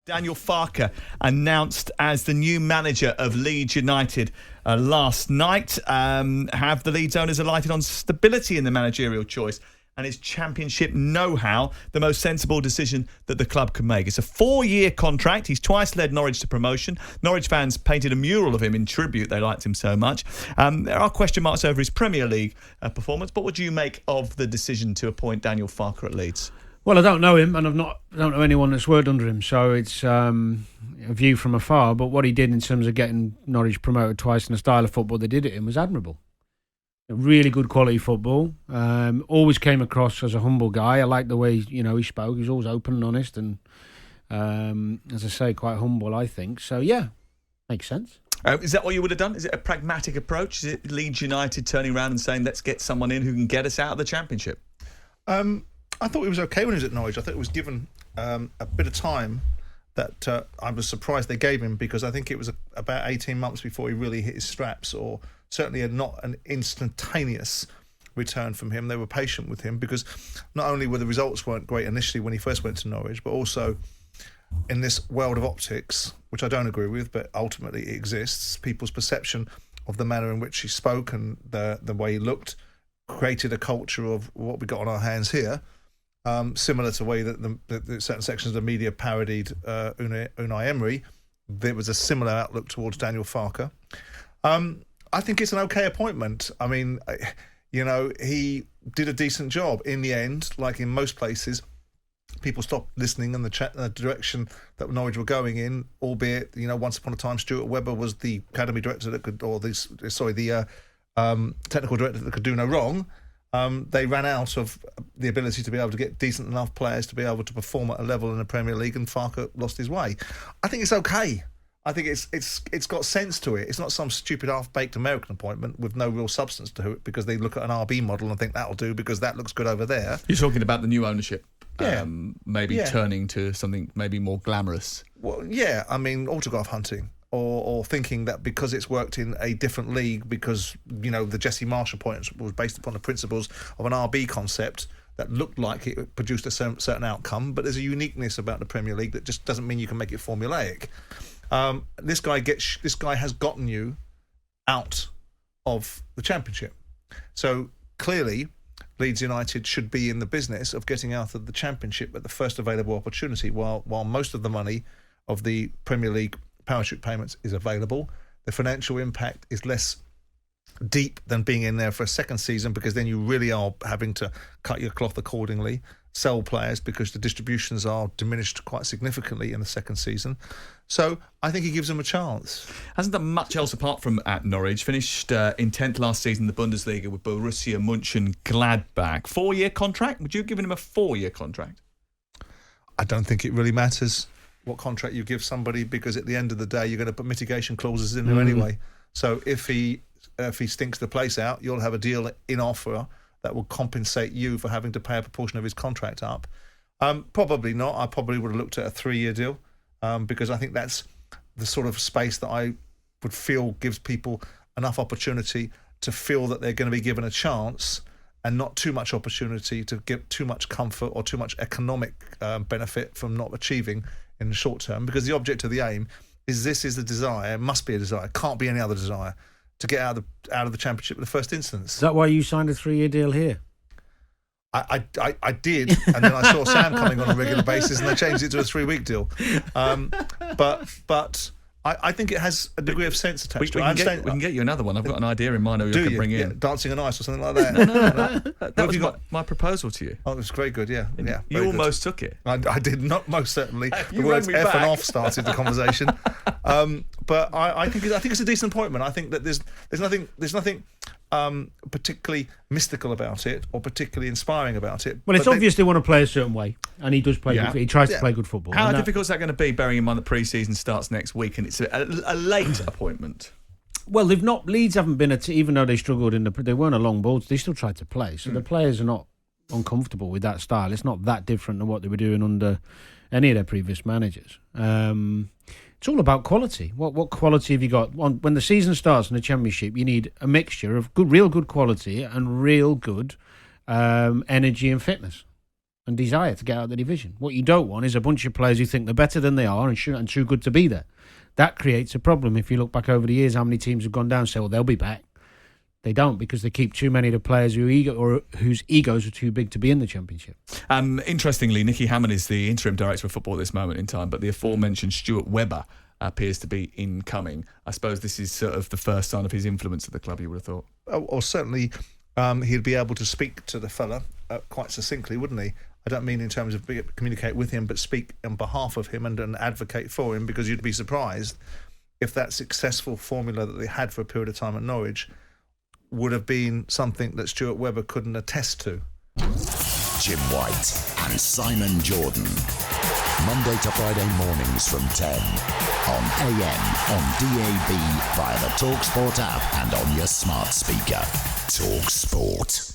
Daniel Farke announced as the new manager of Leeds United last night. Have the Leeds owners alighted on stability in the managerial choice and his championship know-how, the most sensible decision that the club could make? It's a 4-year contract. He's twice led Norwich to promotion. Norwich fans painted a mural of him in tribute. They liked him so much. There are question marks over his Premier League performance. What would you make of the decision to appoint Daniel Farke at Leeds? Well, I don't know him, and I don't know anyone that's worked under him, so it's a view from afar. But what he did in terms of getting Norwich promoted twice in the style of football they did it in was admirable. Really good quality football. Always came across as a humble guy. I like the way he spoke. He was always open and honest, and as I say, quite humble, I think. So yeah, makes sense. Is that what you would have done? Is it a pragmatic approach? Is it Leeds United turning around and saying, let's get someone in who can get us out of the Championship? I thought he was okay when he was at Norwich. I thought it was given a bit of time that I was surprised they gave him, because I think it was about 18 months before he really hit his straps, or certainly not an instantaneous return from him. They were patient with him because not only were the results weren't great initially when he first went to Norwich, but also in this world of optics, which I don't agree with, but ultimately it exists, people's perception of the manner in which he spoke and the way he looked created a culture of what we got on our hands here. Similar to the way that the certain sections of the media parodied Unai Emery, there was a similar outlook towards Daniel Farke. I think it's an okay appointment. I mean, he did a decent job. In the end, like in most places, people stopped listening and the direction that Norwich were going in, albeit, once upon a time, Stuart Webber was the academy director that could, the technical director that could do no wrong. They ran out of the ability to be able to get decent enough players to be able to perform at a level in the Premier League, and Farke lost his way. I think it's okay. I think it's got sense to it. It's not some stupid half-baked American appointment with no real substance to it, because they look at an RB model and think that'll do because that looks good over there. You're talking about the new ownership, maybe turning to something maybe more glamorous. Well, yeah, I mean, autograph hunting. Or thinking that because it's worked in a different league, because, the Jesse Marsh appointment was based upon the principles of an RB concept that looked like it produced a certain outcome, but there's a uniqueness about the Premier League that just doesn't mean you can make it formulaic. This guy has gotten you out of the Championship. So clearly, Leeds United should be in the business of getting out of the Championship at the first available opportunity, while most of the money of the Premier League parachute payments is available. The financial impact is less deep than being in there for a second season, because then you really are having to cut your cloth accordingly, sell players because the distributions are diminished quite significantly in the second season. So I think he gives them a chance. Hasn't done much else apart from at Norwich. Finished in 10th last season in the Bundesliga with Borussia Mönchengladbach. 4-year contract? Would you have given him a 4-year contract? I don't think it really matters what contract you give somebody, because at the end of the day you're going to put mitigation clauses in there anyway. So if he stinks the place out, you'll have a deal in offer that will compensate you for having to pay a proportion of his contract up. Probably not. I probably would have looked at a 3-year deal, because I think that's the sort of space that I would feel gives people enough opportunity to feel that they're going to be given a chance, and not too much opportunity to get too much comfort or too much economic benefit from not achieving in the short term, because the object of the aim is the desire, must be a desire, can't be any other desire, to get out of the Championship in the first instance. Is that why you signed a 3-year deal here? I did, and then I saw Sam coming on a regular basis, and I changed it to a 3-week deal. But I think it has a degree of sense attached to it. We can get you another one. I've got an idea in mind who you can bring in. Yeah, Dancing on Ice or something like that. No. That was my proposal to you. Oh, it was very good, yeah. You almost took it. I did not, most certainly. You the words rang me F back. and off started the conversation. But I think it's a decent appointment. I think that there's nothing particularly mystical about it or particularly inspiring about it. Well, it's obvious they want to play a certain way, and he does play. He tries to play good football. How difficult is that going to be, bearing in mind the pre-season starts next week and it's a late appointment? Well, Leeds haven't been even though they struggled they weren't a long ball. They still tried to play, so the players are not uncomfortable with that style. It's not that different than what they were doing under any of their previous managers. It's all about quality. What quality have you got? When the season starts in the Championship, you need a mixture of real good quality and real good energy and fitness. and desire to get out of the division. What you don't want is a bunch of players who think they're better than they are and too good to be there. That creates a problem. If you look back over the years, how many teams have gone down and say, well, they'll be back. They don't, because they keep too many of the players whose egos are too big to be in the Championship. Interestingly, Nicky Hammond is the interim director of football at this moment in time, but the aforementioned Stuart Webber appears to be incoming. I suppose this is sort of the first sign of his influence at the club, you would have thought. Or certainly he'd be able to speak to the fella quite succinctly, wouldn't he? I don't mean in terms of communicate with him, but speak on behalf of him and advocate for him, because you'd be surprised if that successful formula that they had for a period of time at Norwich would have been something that Stuart Webber couldn't attest to. Jim White and Simon Jordan. Monday to Friday mornings from 10 on AM, on DAB, via the talkSPORT app and on your smart speaker. talkSPORT.